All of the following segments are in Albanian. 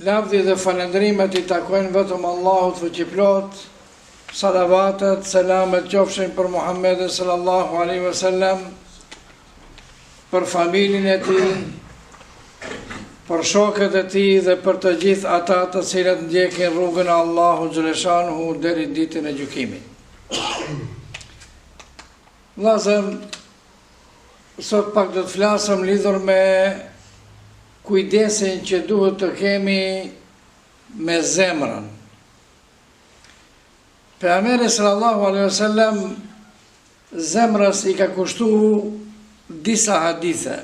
Lavdi dhe falendrimet I takojnë vetëm Allahut fuqiplot, salavatet, selamet qofshin për Muhammedin sallallahu alaihi wasallam, për familjen e tij, për shokët e tij dhe për të gjithë ata të cilët ndjekin rrugën e Allahut xhaleshanuhu deri ditën e gjykimit. Vllazër, sot pak do të flasëm lidhur me kujdesin që duhet të kemi me zemrën. Pejgamberi sallallahu alaihi wasallam zemrës I ka kushtuar disa hadithe.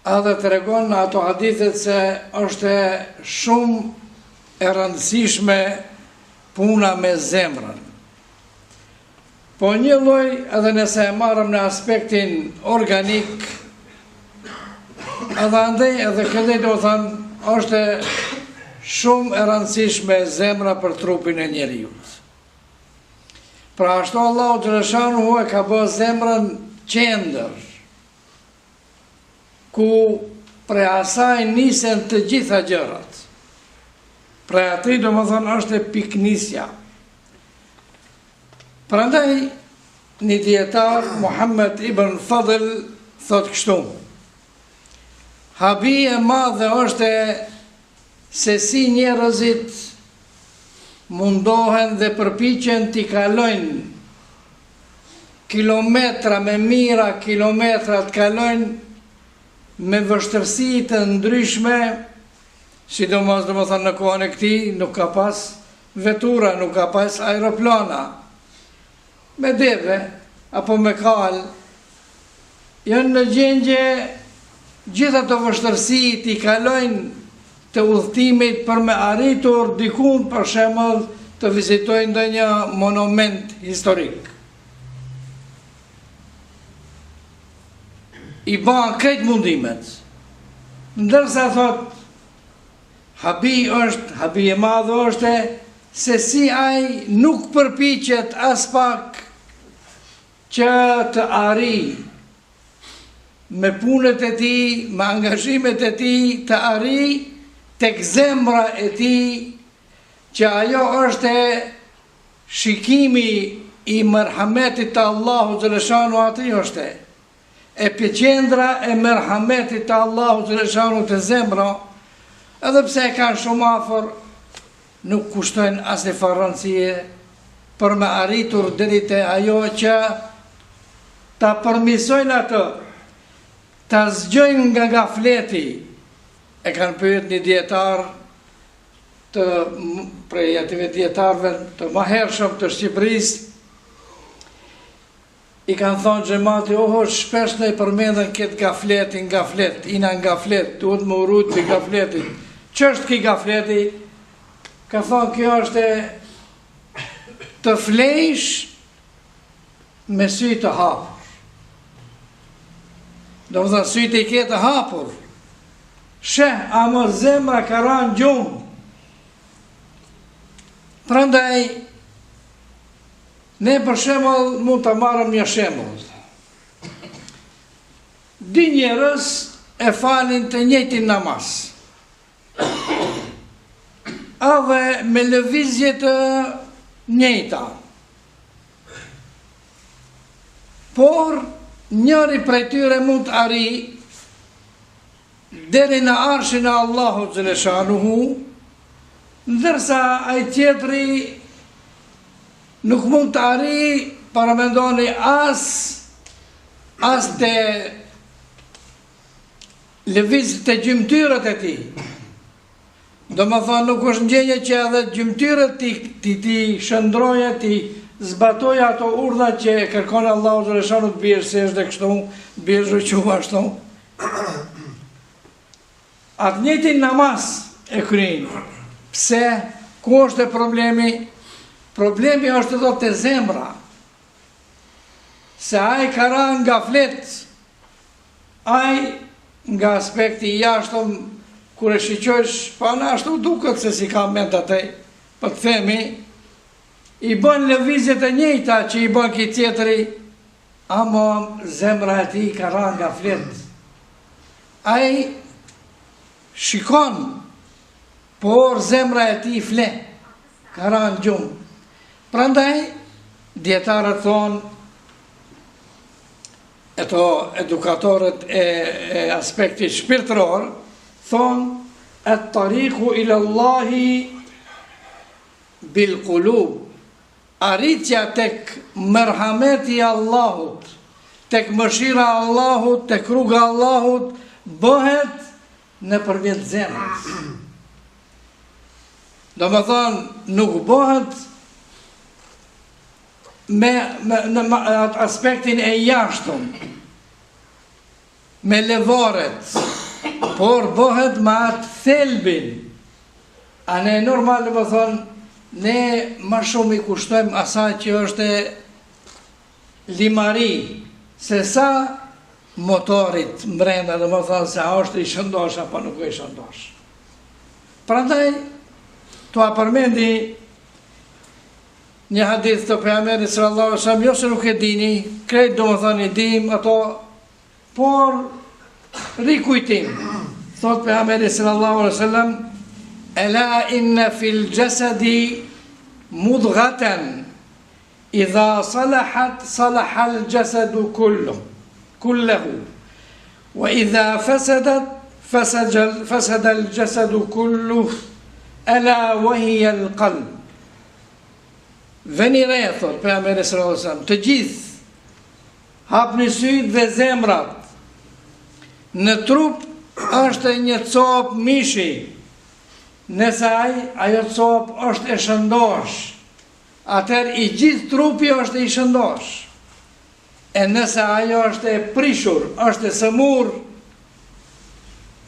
Edhe tregon në ato hadithet se është shumë e rëndësishme puna me zemrën. Po një lloj, edhe nëse e marrëm në aspektin organik, edhe andej edhe këtë do thënë, është shumë e rëndësishme zemra për trupin e njeriut. Pra ashtu Allahu xhaleshanuhu e ka bërë zemrën qendër, ku prej asaj nisen të gjitha gjërat. Prej atij domethënë është piknisja. Prandaj një dietar Muhammed ibn Fadl thot kështu: habi e madhe është se si njerëzit mundohen dhe përpiqen t'i kalojnë kilometra me mira, kilometra t'kalojnë me vështërsi të ndryshme, sidomos domethënë në kohën e këtij nuk ka pas vetura, nuk ka pas aeroplana, me deve apo me kal, janë në gjendje gjitha të vështërsi t'i kalojnë të udhëtimit për me arritur dikun për shembull të vizitojnë ndonjë monument historik. I ban krejt mundimet. Ndërsa thot, habi e madhe është se si ai nuk përpiqet as pak që të arrijë me punët e tij, me angazhimet e tij të arrijë tek zemra e tij, që ajo është shikimi I merhametit të Allahut xhaleshanuhu, aty është epiqendra e merhametit të Allahut xhaleshanuhu të zemra, edhe pse e kanë shumë afër, nuk kushtojnë asnjë rëndësie për me arritur deri te ajo që ta përmisojnë atë, ta zgjojnë nga gafleti. E kanë pyet një dietar prej atyve dietarëve të mëhershëm të Shqipërisë, I kanë thonë xhamati, shpesh ne përmendën këtë gaflet, ina gaflet, duhet më urrujt për gafletin. Ç'është ky gafleti? Ka thonë, kjo është të flejsh me sy të hapur. Do të thënë sytë I ke të hapur. Sheh, ama zemra ka rënë gjumë. Prandaj, ne për shembull mund të marrëm një shembull. Dy njerëz e falin të njëjtin namaz. Edhe me lëvizje të njëjta. Por njëri prej tyre mund të arrijë deri në arshin e Allahut xhaleshanuhu, ndërsa ai tjetri nuk mund të arrijë, paramendoni as te lëvizjet e gjymtyrët e tij. Domethënë nuk është ndjenjë që edhe gjymtyrët ti shndroje, ti zbatoje ato urdha që kërkon Allahu xhaleshanuhu të biesh se është kështu, biesh ruku ashtu. Atë njëjtin namaz e kryejnë. Pse? Ku është problemi? Problemi është do të zemra. Se ai ka rënë nga flet, ai nga aspekti I jashtëm, kur e shiqosh, pa në ashtu duket se si ka ment atë, po të themi, I bën lëvizjet e njëjta që I bën ki tjetri, ama zemra e tij ka rënë nga flet. Ai shikon por zemra e tij fle, ka rënë gjumë. Prandaj, dietarët thonë, eto edukatorët e aspektit shpirtëror, thonë, at-tariqu ila Allahi bil qulub, arritja tek merhameti i Allahut, tek mëshira e Allahut, tek rruga e Allahut, bëhet nëpërmjet zemrës. Do më thonë, nuk bëhet në aspektin e jashtëm, me levaret, por bëhet me atë thelbin. A ne normal do më thonë, ne më shumë i kushtojmë asaj që është limari, se sa motorit mbrenda, do më thonë se a është i shëndosh apo nuk i shëndosh. Prandaj, tu a përmendi një hadith të pejgamberit sallallahu alaihi wasallam, jo se nuk e dini, krejt do më thonë i dim ato, por rikujtim. Thot pejgamberi sallallahu alaihi wasallam, ela inna fil jasadi mudghatan idha salahat salaha al jasadu kulluhu wa idha fasadat fasada al jasadu kulluhu ala wa hiya al qalb. Veni re, thot pejgamberi sallallahu alaihi wasallam, të gjithë hapni syt dhe zemrat. Në trup është një copë mishi, nëse ajo copë është e shëndosh, atëherë i gjithë trupi është i shëndosh. E nëse ajo është e prishur, është e sëmur,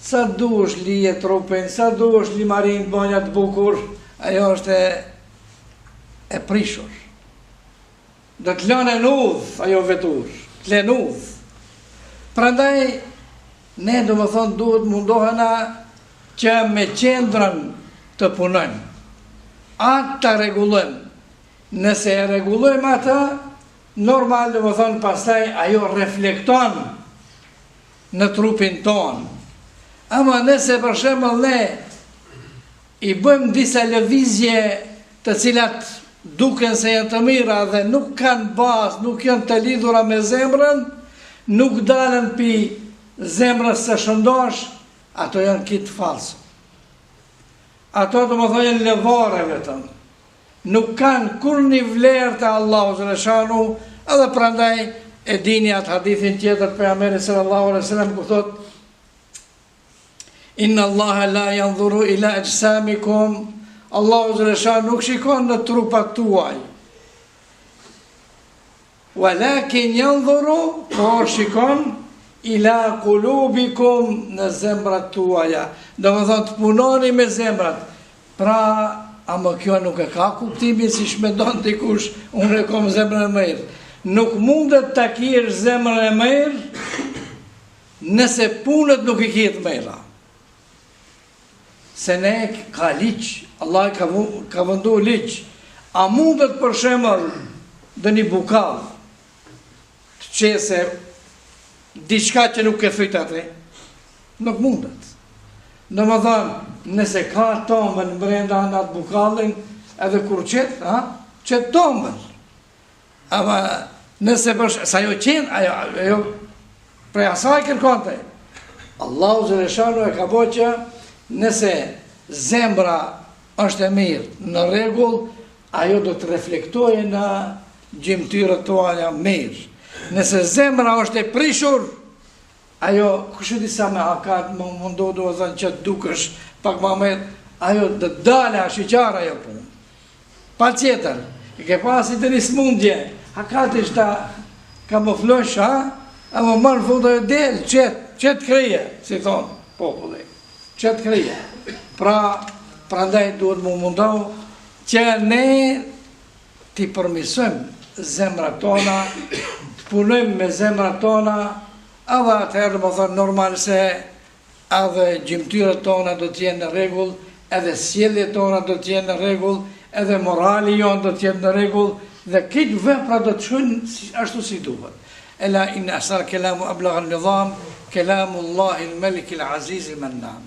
sa dush lije trupin, sa dush limarin bonjat bukur, ajo është e prishur. Do të lënë në udhë, ajo vetur, të lënë udhë. Prandaj, ne do më thonë duhet mundohena që me qendrën të punojmë. Atë të regulojmë. Nëse e regulojmë atë, normal do më thonë pastaj ajo reflekton në trupin tonë. Ama nëse për shembull ne i bëjmë disa lëvizje të cilat duken se janë të mira dhe nuk kanë bazë, nuk janë të lidhura me zemrën, nuk dalen pi zemrës së shëndosh, ato janë kitë falsë. Ato të më thonjën levare vetëm. Nuk kanë kur një vlerë të Allahu Zëreshanu, edhe prandaj e dini atë hadithin tjetër pejgamberi sallallahu alaihi wasallam ku thot inna Allaha la yanzuru ila ajsamikum, Allahu Zëreshanu nuk shikon në trupat tuaj. Walakin yanzuru, por shikon ila qulubikum, në zemrat tuaja. Do më thonë të punoni me zemrat. Pra, ama kjo nuk e ka kuptimin si shmendon dikush, unë e kom zemrën e mirë. Nuk mundet të kirë zemrën e mirë nëse punët nuk i kjetë mira. Se ne ka liqë, Allah ka vëndu liqë. A mundet për shemëll dhe një bukallë të qese diçka që nuk e fyt atë, nuk mundet. Në më thonë, nëse ka tombën brenda në atë bukallin, edhe kur qëtë, qëtë tombën. Ama nëse sa jo qenë, ajo prej asaj kërkonte. Allahu Zëreshanu e ka bo që nëse zemra është e mirë, në regull, ajo do të reflektojë në gjymtyrët toaja mirë. Nëse zemra është e prishur, ajo, kështu disa me hakat, më mundohu dhe që të dukësh pak ma mirë, ajo dhe dale a shiqara ajo punë. Pa tjetër, i ke pasi të një smundje, hakat ishta ka më flosh, a më marë fundë e delë, qëtë krije, si thonë populli, qëtë krije. Pra ndaj duhet më mundohu që ne t'i përmisojmë zemra tona, punojmë me zemrat tona, edhe atëherë më thonë normal se edhe gjymtyrët tona do t'jenë në regull, edhe sjelljet tona do t'jenë në regull, edhe morali jonë do t'jenë në regull, dhe këtë vepra do t'shujnë ashtu si duhet. Ela in asar kelamu ablagha al-nidham, kelamu Allahi al-Malik al-Aziz al-Mannan.